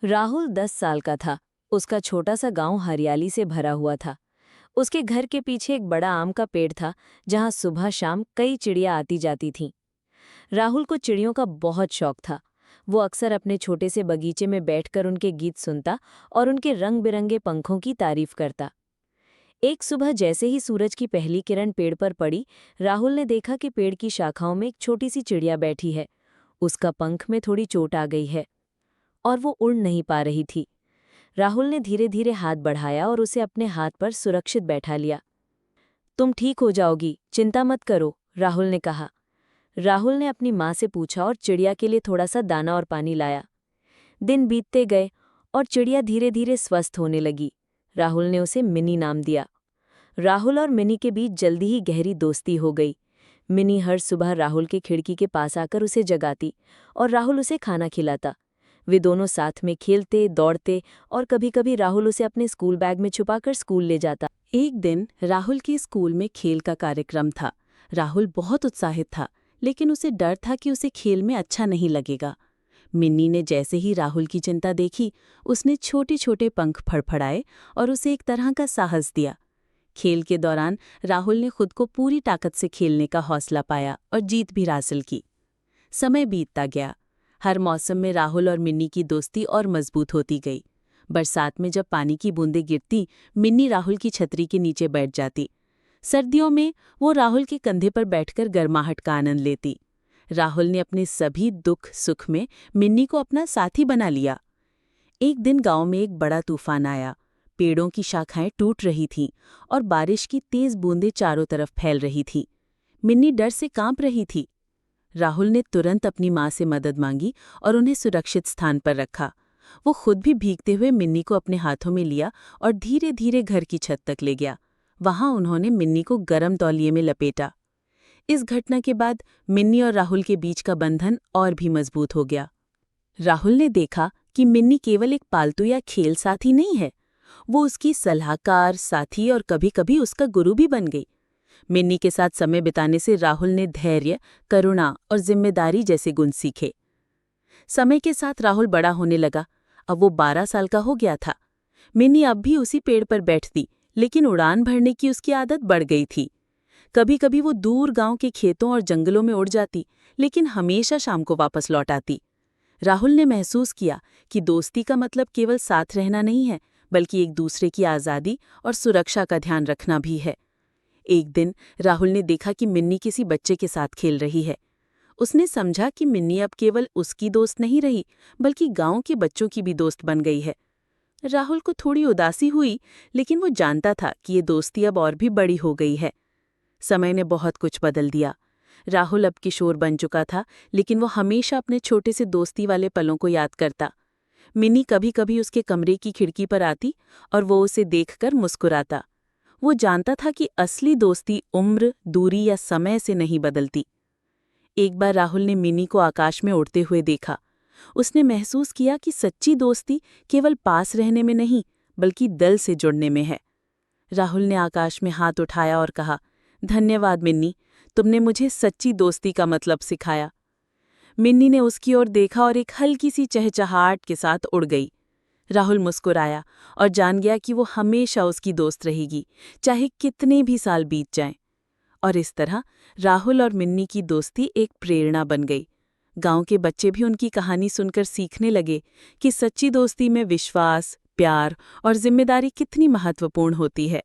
राहुल 10 साल का था। उसका छोटा सा गांव हरियाली से भरा हुआ था। उसके घर के पीछे एक बड़ा आम का पेड़ था, जहां सुबह शाम कई चिड़िया आती जाती थीं। राहुल को चिड़ियों का बहुत शौक था। वो अक्सर अपने छोटे से बगीचे में बैठकर उनके गीत सुनता और उनके रंग बिरंगे पंखों की तारीफ करता। एक सुबह जैसे ही सूरज की पहली किरण पेड़ पर पड़ी, राहुल ने देखा कि पेड़ की शाखाओं में एक छोटी सी चिड़िया बैठी है। उसका पंख में थोड़ी चोट आ गई है और वो उड़ नहीं पा रही थी। राहुल ने धीरे धीरे हाथ बढ़ाया और उसे अपने हाथ पर सुरक्षित बैठा लिया। तुम ठीक हो जाओगी, चिंता मत करो, राहुल ने कहा। राहुल ने अपनी माँ से पूछा और चिड़िया के लिए थोड़ा सा दाना और पानी लाया। दिन बीतते गए और चिड़िया धीरे धीरे स्वस्थ होने लगी। राहुल ने उसे मिनी नाम दिया। राहुल और मिनी के बीच जल्दी ही गहरी दोस्ती हो गई। मिनी हर सुबह राहुल के खिड़की के पास आकर उसे जगाती और राहुल उसे खाना खिलाता। वे दोनों साथ में खेलते, दौड़ते और कभी-कभी राहुल उसे अपने स्कूल बैग में छुपाकर स्कूल ले जाता। एक दिन राहुल के स्कूल में खेल का कार्यक्रम था। राहुल बहुत उत्साहित था, लेकिन उसे डर था कि उसे खेल में अच्छा नहीं लगेगा। मिन्नी ने जैसे ही राहुल की चिंता देखी, उसने छोटे छोटे पंख फड़फड़ाए और उसे एक तरह का साहस दिया। खेल के दौरान राहुल ने खुद को पूरी ताकत से खेलने का हौसला पाया और जीत भी हासिल की। समय बीतता गया। हर मौसम में राहुल और मिन्नी की दोस्ती और मजबूत होती गई। बरसात में जब पानी की बूंदें गिरती, मिन्नी राहुल की छतरी के नीचे बैठ जाती। सर्दियों में वो राहुल के कंधे पर बैठकर गर्माहट का आनंद लेती। राहुल ने अपने सभी दुख सुख में मिन्नी को अपना साथी बना लिया। एक दिन गांव में एक बड़ा तूफान आया। पेड़ों की शाखाएं टूट रही थीं और बारिश की तेज बूंदें चारों तरफ फैल रही थीं। मिन्नी डर से कांप रही थी। राहुल ने तुरंत अपनी माँ से मदद मांगी और उन्हें सुरक्षित स्थान पर रखा। वो खुद भी भीगते हुए मिन्नी को अपने हाथों में लिया और धीरे धीरे घर की छत तक ले गया। वहां उन्होंने मिन्नी को गर्म तौलिए में लपेटा। इस घटना के बाद मिन्नी और राहुल के बीच का बंधन और भी मजबूत हो गया। राहुल ने देखा कि मिन्नी केवल एक पालतू या खेल साथी नहीं है, वो उसकी सलाहकार, साथी और कभी-कभी उसका गुरु भी बन गई। मिन्नी के साथ समय बिताने से राहुल ने धैर्य, करुणा और जिम्मेदारी जैसे गुण सीखे। समय के साथ राहुल बड़ा होने लगा। अब वो 12 साल का हो गया था। मिन्नी अब भी उसी पेड़ पर बैठती, लेकिन उड़ान भरने की उसकी आदत बढ़ गई थी। कभी-कभी वो दूर गांव के खेतों और जंगलों में उड़ जाती, लेकिन हमेशा शाम को वापस लौट आती। राहुल ने महसूस किया कि दोस्ती का मतलब केवल साथ रहना नहीं है, बल्कि एक दूसरे की आज़ादी और सुरक्षा का ध्यान रखना भी है। एक दिन राहुल ने देखा कि मिन्नी किसी बच्चे के साथ खेल रही है। उसने समझा कि मिन्नी अब केवल उसकी दोस्त नहीं रही, बल्कि गांव के बच्चों की भी दोस्त बन गई है। राहुल को थोड़ी उदासी हुई, लेकिन वो जानता था कि ये दोस्ती अब और भी बड़ी हो गई है। समय ने बहुत कुछ बदल दिया। राहुल अब किशोर बन चुका था, लेकिन वो हमेशा अपने छोटे से दोस्ती वाले पलों को याद करता। मिनी कभी कभी उसके कमरे की खिड़की पर आती और वो उसे देखकर मुस्कुराता। वो जानता था कि असली दोस्ती उम्र, दूरी या समय से नहीं बदलती। एक बार राहुल ने मिनी को आकाश में उड़ते हुए देखा। उसने महसूस किया कि सच्ची दोस्ती केवल पास रहने में नहीं, बल्कि दिल से जुड़ने में है। राहुल ने आकाश में हाथ उठाया और कहा, धन्यवाद मिन्नी, तुमने मुझे सच्ची दोस्ती का मतलब सिखाया। मिन्नी ने उसकी ओर देखा और एक हल्की सी चहचहाहट के साथ उड़ गई। राहुल मुस्कुराया और जान गया कि वो हमेशा उसकी दोस्त रहेगी, चाहे कितने भी साल बीत जाएं। और इस तरह राहुल और मिन्नी की दोस्ती एक प्रेरणा बन गई। गांव के बच्चे भी उनकी कहानी सुनकर सीखने लगे कि सच्ची दोस्ती में विश्वास, प्यार और जिम्मेदारी कितनी महत्वपूर्ण होती है।